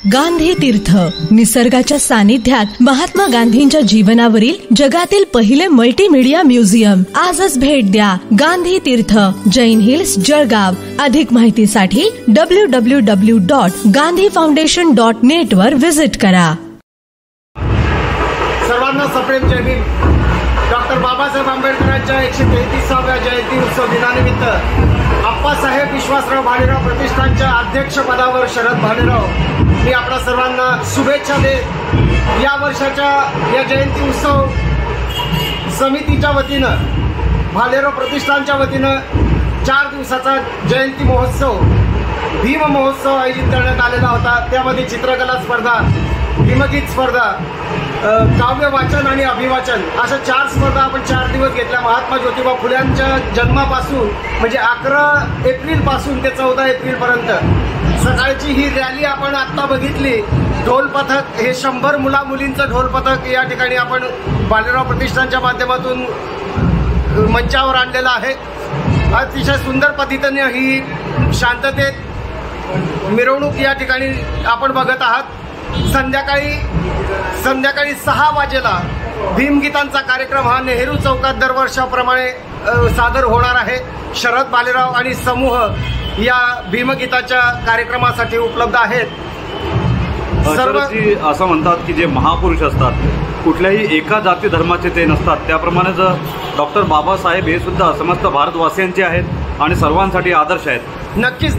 गांधी तीर्थ, निसर्गाच्या सानिध्यात महात्मा गांधींच्या जीवनावरील जगातील पहिले मल्टीमीडिया म्युझियम. आजच भेट द्या. गांधी तीर्थ, जैन हिल्स, जळगाव. अधिक माहितीसाठी www.gandhifoundation.net वर विजिट करा. सर्वांना सप्रेम जय भीम. डॉक्टर बाबासाहेब आंबेडकरांच्या 133व्या जयंती उत्सव दिनानिमित्त आप्पासाहेब विश्वासराव भालेराव प्रतिष्ठानच्या अध्यक्षपदावर शरद भालेराव मी आपल्या सर्वांना शुभेच्छा देत. या वर्षाच्या या जयंती उत्सव समितीच्या वतीनं, भालेराव प्रतिष्ठानच्या वतीनं 4 दिवसाचा जयंती महोत्सव, भीम महोत्सव आयोजित करण्यात आलेला होता. त्यामध्ये चित्रकला स्पर्धा, भीमगीत स्पर्धा, काव्य वाचन आणि अभिवाचन अशा 4 स्पर्धा आपण 4 दिवस घेतल्या. महात्मा ज्योतिबा फुल्यांच्या जन्मापासून म्हणजे 11 एप्रिल पासून ते 14 एप्रिल पर्यंत सकाळची ही रॅली आपण आत्ता बघितली. ढोल पथक, हे 100 मुला मुलींचं ढोल पथक या ठिकाणी आपण भालेराव प्रतिष्ठानच्या माध्यमातून मंचावर आणलेलं आहे. अतिशय सुंदर पद्धतीने ही शांततेत मिरवणूक या ठिकाणी आपण बघत आहात. संध्याकाळी 6 वाजेला भीमगीतांचा कार्यक्रम हा नेहरू चौकात दरवर्षाप्रमाणे सादर होणार आहे. शरद भालेराव आणि समूह या भीमगीताच्या कार्यक्रमासाठी उपलब्ध आहेत. सर्व असं म्हणतात की जे महापुरुष असतात कुठल्याही एका जाती धर्माचे ते नसतात. त्याप्रमाणेच डॉक्टर बाबासाहेब हे सुद्धा समस्त भारतवासियांचे आहेत आणि सर्वांसाठी आदर्श आहेत. नक्कीच.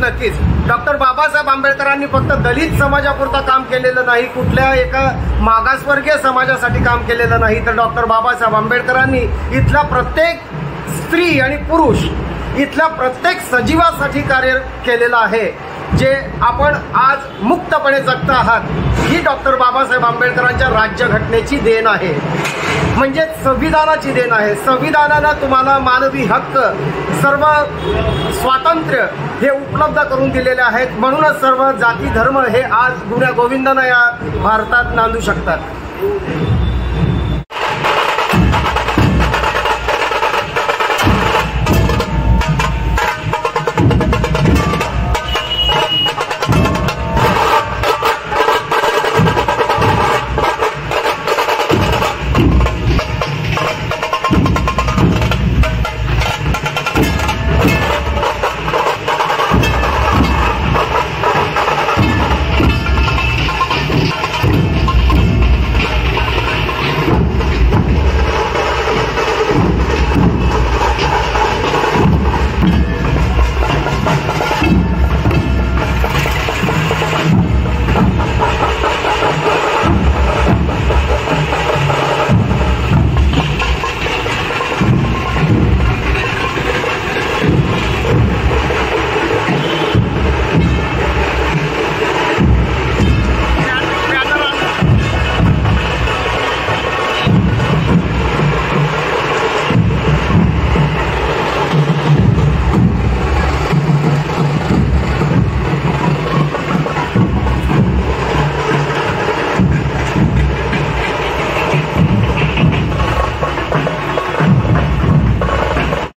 डॉक्टर बाबासाहेब आंबेडकरांनी फक्त दलित समाजापुरता काम केलेलं नाही, कुठल्या एका मागासवर्गीय समाजासाठी काम केलेलं नाही, तर डॉक्टर बाबासाहेब आंबेडकरांनी इथल्या प्रत्येक स्त्री आणि पुरुष, इथल्या प्रत्येक सजीवासाठी कार्य केलेलं आहे. जे आपण आज मुक्तपणे जगत आहात ही डॉक्टर बाबासाहेब आंबेडकरांच्या राज्यघटनेची देण आहे, म्हणजे संविधानाची देण आहे. संविधानानं तुम्हाला मानवी हक्क, सर्व स्वातंत्र्य हे उपलब्ध करून दिलेले आहेत. म्हणूनच सर्व जाती धर्म हे आज गुण्या गोविंदानं या भारतात नांदू शकतात.